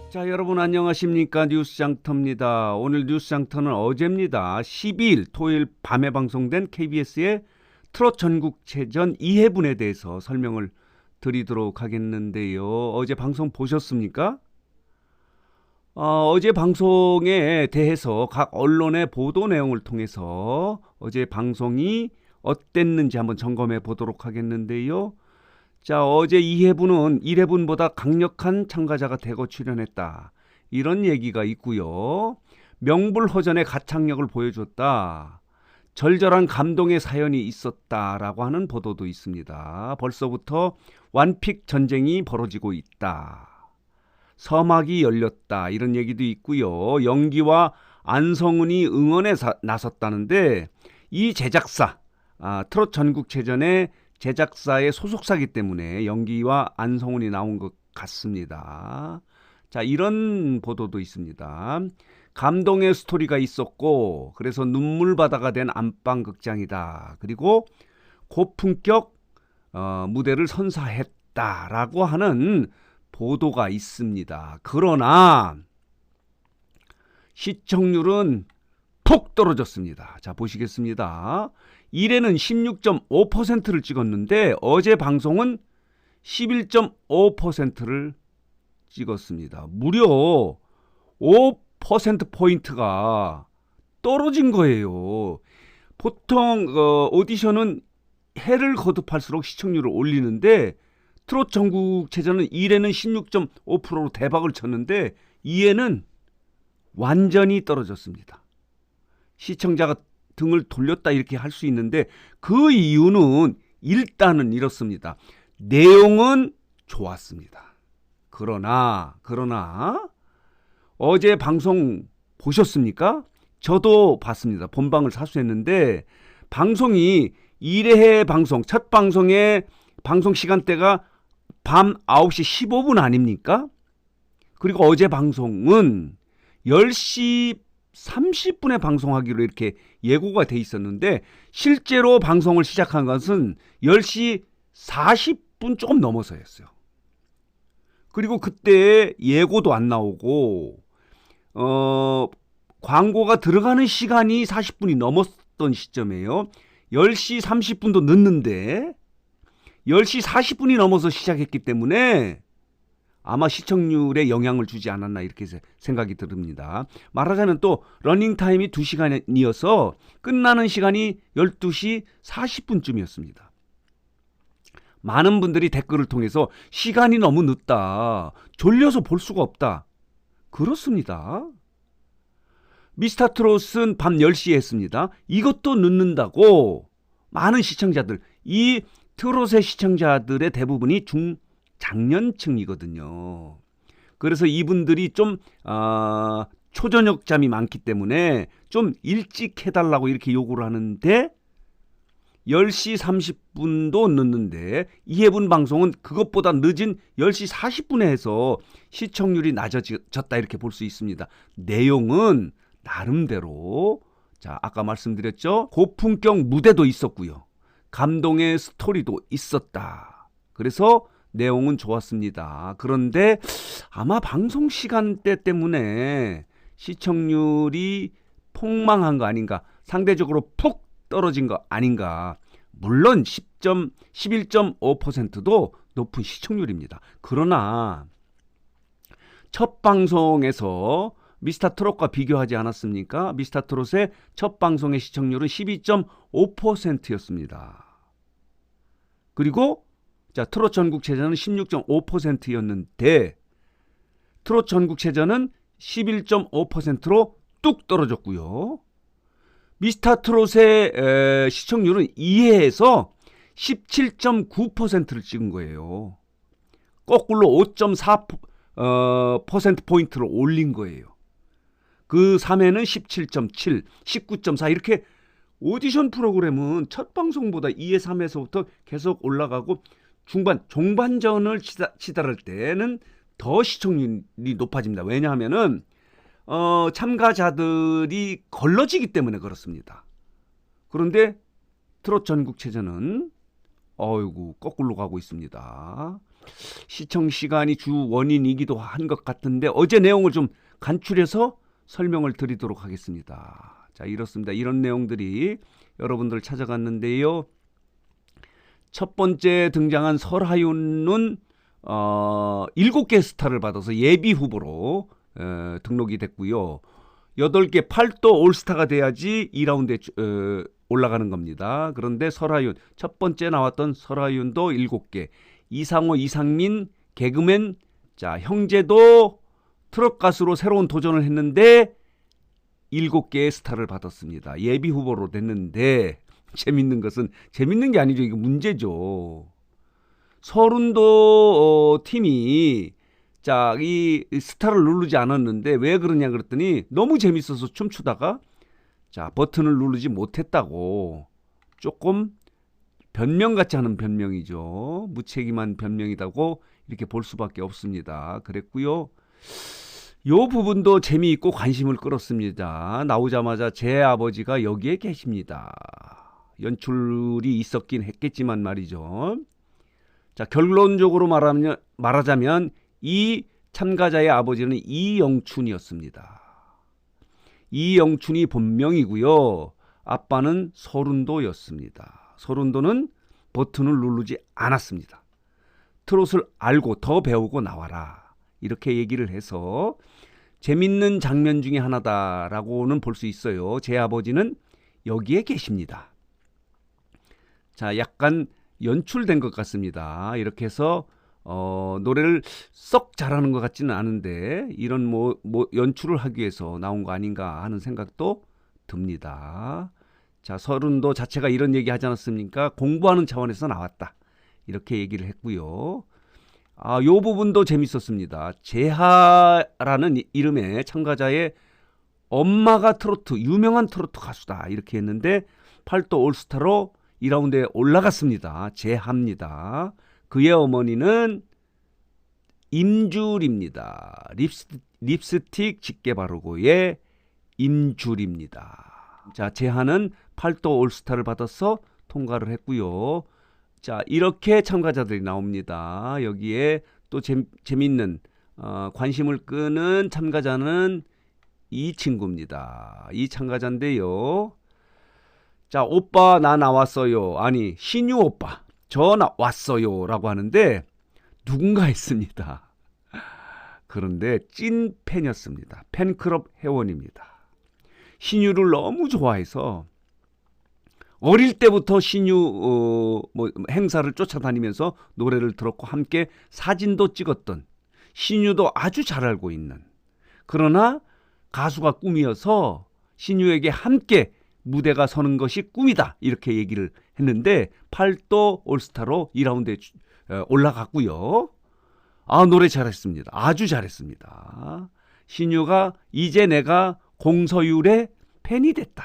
자, 여러분 안녕하십니까? 뉴스장터입니다. 오늘 뉴스장터는 어제입니다. 12일 토요일 밤에 방송된 KBS의 트롯 전국체전 2회분에 대해서 설명을 드리도록 하겠는데요. 어제 방송 보셨습니까? 어제 방송에 대해서 각 언론의 보도 내용을 통해서 어제 방송이 어땠는지 한번 점검해 보도록 하겠는데요. 자, 어제 2회분은 1회분보다 강력한 참가자가 대거 출연했다, 이런 얘기가 있고요. 명불허전의 가창력을 보여줬다, 절절한 감동의 사연이 있었다라고 하는 보도도 있습니다. 벌써부터 완픽 전쟁이 벌어지고 있다, 서막이 열렸다, 이런 얘기도 있고요. 영기와 안성훈이 응원에 나섰다는데 이 제작사, 트롯 전국체전의 제작사의 소속사기 때문에 영기와 안성훈이 나온 것 같습니다. 자, 이런 보도도 있습니다. 감동의 스토리가 있었고 그래서 눈물바다가 된 안방극장이다. 그리고 고품격 무대를 선사했다라고 하는 보도가 있습니다. 그러나 시청률은 푹 떨어졌습니다. 자, 보시겠습니다. 1회는 16.5%를 찍었는데 어제 방송은 11.5%를 찍었습니다. 무려 5%포인트가 떨어진 거예요. 보통 오디션은 해를 거듭할수록 시청률을 올리는데 트롯 전국체전은 1회는 16.5%로 대박을 쳤는데 2회는 완전히 떨어졌습니다. 시청자가 등을 돌렸다 이렇게 할 수 있는데 그 이유는 일단은 이렇습니다. 내용은 좋았습니다. 그러나 어제 방송 보셨습니까? 저도 봤습니다. 본방을 사수했는데 방송이 1회 방송, 첫 방송의 방송 시간대가 밤 9시 15분 아닙니까? 그리고 어제 방송은 10시 30분에 방송하기로 이렇게 예고가 돼 있었는데 실제로 방송을 시작한 것은 10시 40분 조금 넘어서였어요. 그리고 그때 예고도 안 나오고 광고가 들어가는 시간이 40분이 넘었던 시점이에요. 10시 30분도 늦는데 10시 40분이 넘어서 시작했기 때문에 아마 시청률에 영향을 주지 않았나 이렇게 생각이 듭니다. 말하자면 또 러닝타임이 2시간이어서 끝나는 시간이 12시 40분쯤이었습니다. 많은 분들이 댓글을 통해서 시간이 너무 늦다, 졸려서 볼 수가 없다, 그렇습니다. 미스터트롯은 밤 10시에 했습니다. 이것도 늦는다고 많은 시청자들, 이 트롯의 시청자들의 대부분이 장년층이거든요. 그래서 이분들이 좀 초저녁잠이 많기 때문에 좀 일찍 해달라고 이렇게 요구를 하는데 10시 30분도 늦는데 2회분 방송은 그것보다 늦은 10시 40분에 해서 시청률이 낮아졌다 이렇게 볼 수 있습니다. 내용은 나름대로, 자, 아까 말씀드렸죠. 고품격 무대도 있었고요. 감동의 스토리도 있었다. 그래서 내용은 좋았습니다. 그런데 아마 방송 시간대 때문에 시청률이 폭망한 거 아닌가, 상대적으로 푹 떨어진 거 아닌가. 물론 11.5%도 높은 시청률입니다. 그러나 첫 방송에서 미스터트롯과 비교하지 않았습니까? 미스터트롯의 첫 방송의 시청률은 12.5%였습니다. 그리고 자, 트롯 전국체전은 16.5%였는데 트롯 전국체전은 11.5%로 뚝 떨어졌고요. 미스터트롯의 시청률은 2회에서 17.9%를 찍은 거예요. 거꾸로 5.4%포인트를 올린 거예요. 그 3회는 17.7, 19.4 이렇게 오디션 프로그램은 첫 방송보다 2회, 3회에서부터 계속 올라가고 종반전을 치달을 때는 더 시청률이 높아집니다. 왜냐하면은 참가자들이 걸러지기 때문에 그렇습니다. 그런데 트롯 전국체전은 어이구, 거꾸로 가고 있습니다. 시청 시간이 주 원인이기도 한 것 같은데 어제 내용을 좀 간추려서 설명을 드리도록 하겠습니다. 자, 이렇습니다. 이런 내용들이 여러분들 찾아갔는데요. 첫 번째 등장한 설하윤은 7개 스타를 받아서 예비 후보로 등록이 됐고요. 8개 팔도 올스타가 돼야지 2라운드에 올라가는 겁니다. 그런데 설하윤, 첫 번째 나왔던 설하윤도 7개, 이상호, 이상민, 개그맨, 자, 형제도 트롯 가수로 새로운 도전을 했는데 7개의 스타를 받았습니다. 예비 후보로 됐는데 재밌는 것은, 재밌는 게 아니죠. 이거 문제죠. 서른도 팀이 자, 이 스타를 누르지 않았는데 왜 그러냐 그랬더니 너무 재밌어서 춤추다가 자, 버튼을 누르지 못했다고. 조금 변명 같지 않은 변명이죠. 무책임한 변명이라고 이렇게 볼 수밖에 없습니다. 그랬고요. 요 부분도 재미있고 관심을 끌었습니다. 나오자마자 제 아버지가 여기에 계십니다. 연출이 있었긴 했겠지만 말이죠. 자, 결론적으로 말하자면 이 참가자의 아버지는 이영춘이었습니다. 이영춘이 본명이고요. 아빠는 서른도였습니다. 서른도는 버튼을 누르지 않았습니다. 트롯을 알고 더 배우고 나와라. 이렇게 얘기를 해서 재밌는 장면 중에 하나다라고는 볼 수 있어요. 제 아버지는 여기에 계십니다. 자, 약간 연출된 것 같습니다. 이렇게 해서 노래를 썩 잘하는 것 같지는 않은데 이런 뭐 연출을 하기 위해서 나온 거 아닌가 하는 생각도 듭니다. 자, 서른도 자체가 이런 얘기 하지 않았습니까? 공부하는 차원에서 나왔다. 이렇게 얘기를 했고요. 요 부분도 재밌었습니다. 재하라는 이름의 참가자의 엄마가 유명한 트로트 가수다. 이렇게 했는데 팔도 올스타로 2라운드에 올라갔습니다. 재하입니다. 그의 어머니는 임줄입니다. 립스틱 짙게 바르고의 임줄입니다. 자, 재하는 팔도 올스타를 받아서 통과를 했고요. 자, 이렇게 참가자들이 나옵니다. 여기에 또 재밌는 관심을 끄는 참가자는 이 친구입니다. 이 참가자인데요. 자, 오빠 나 나왔어요. 아니, 신유 오빠 저 나왔어요 라고 하는데 누군가 했습니다. 그런데 찐 팬이었습니다. 팬클럽 회원입니다. 신유를 너무 좋아해서 어릴 때부터 신유 행사를 쫓아다니면서 노래를 들었고 함께 사진도 찍었던, 신유도 아주 잘 알고 있는, 그러나 가수가 꿈이어서 신유에게 함께 무대가 서는 것이 꿈이다 이렇게 얘기를 했는데 팔도 올스타로 2라운드에 올라갔고요. 노래 잘했습니다. 아주 잘했습니다. 신유가 이제 내가 공서율의 팬이 됐다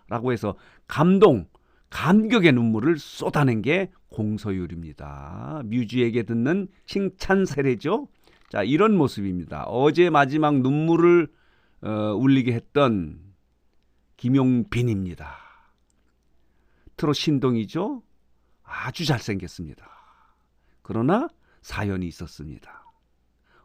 라고 해서 감격의 눈물을 쏟아낸 게 공서율입니다. 뮤지에게 듣는 칭찬 세례죠. 자, 이런 모습입니다. 어제 마지막 눈물을 울리게 했던 김용빈입니다. 트롯 신동이죠. 아주 잘생겼습니다. 그러나 사연이 있었습니다.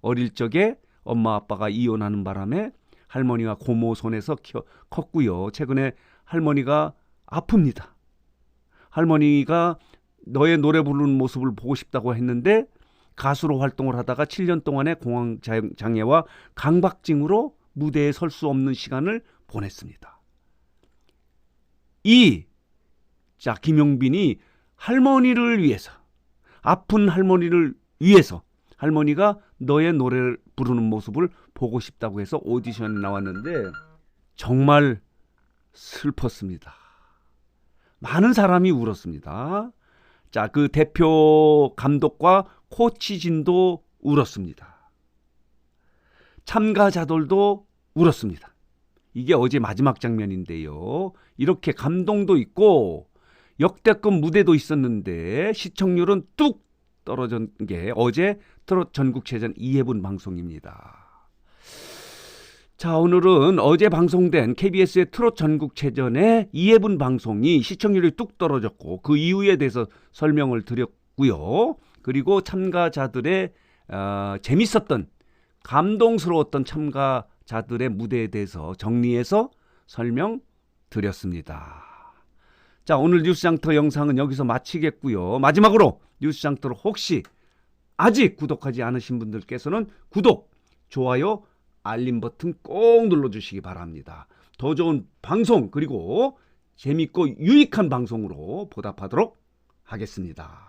어릴 적에 엄마 아빠가 이혼하는 바람에 할머니와 고모 손에서 컸고요. 최근에 할머니가 아픕니다. 할머니가 너의 노래 부르는 모습을 보고 싶다고 했는데 가수로 활동을 하다가 7년 동안의 공황장애와 강박증으로 무대에 설 수 없는 시간을 보냈습니다. 김용빈이 할머니를 위해서, 아픈 할머니를 위해서 할머니가 너의 노래를 부르는 모습을 보고 싶다고 해서 오디션에 나왔는데 정말 슬펐습니다. 많은 사람이 울었습니다. 자, 그 대표 감독과 코치진도 울었습니다. 참가자들도 울었습니다. 이게 어제 마지막 장면인데요. 이렇게 감동도 있고 역대급 무대도 있었는데 시청률은 뚝 떨어진 게 어제 트롯 전국체전 2회분 방송입니다. 자, 오늘은 어제 방송된 KBS의 트롯 전국체전의 이해분 방송이 시청률이 뚝 떨어졌고 그 이유에 대해서 설명을 드렸고요. 그리고 참가자들의 재밌었던, 감동스러웠던 참가자들의 무대에 대해서 정리해서 설명드렸습니다. 자, 오늘 뉴스장터 영상은 여기서 마치겠고요. 마지막으로 뉴스장터를 혹시 아직 구독하지 않으신 분들께서는 구독, 좋아요, 알림 버튼 꼭 눌러주시기 바랍니다. 더 좋은 방송 그리고 재밌고 유익한 방송으로 보답하도록 하겠습니다.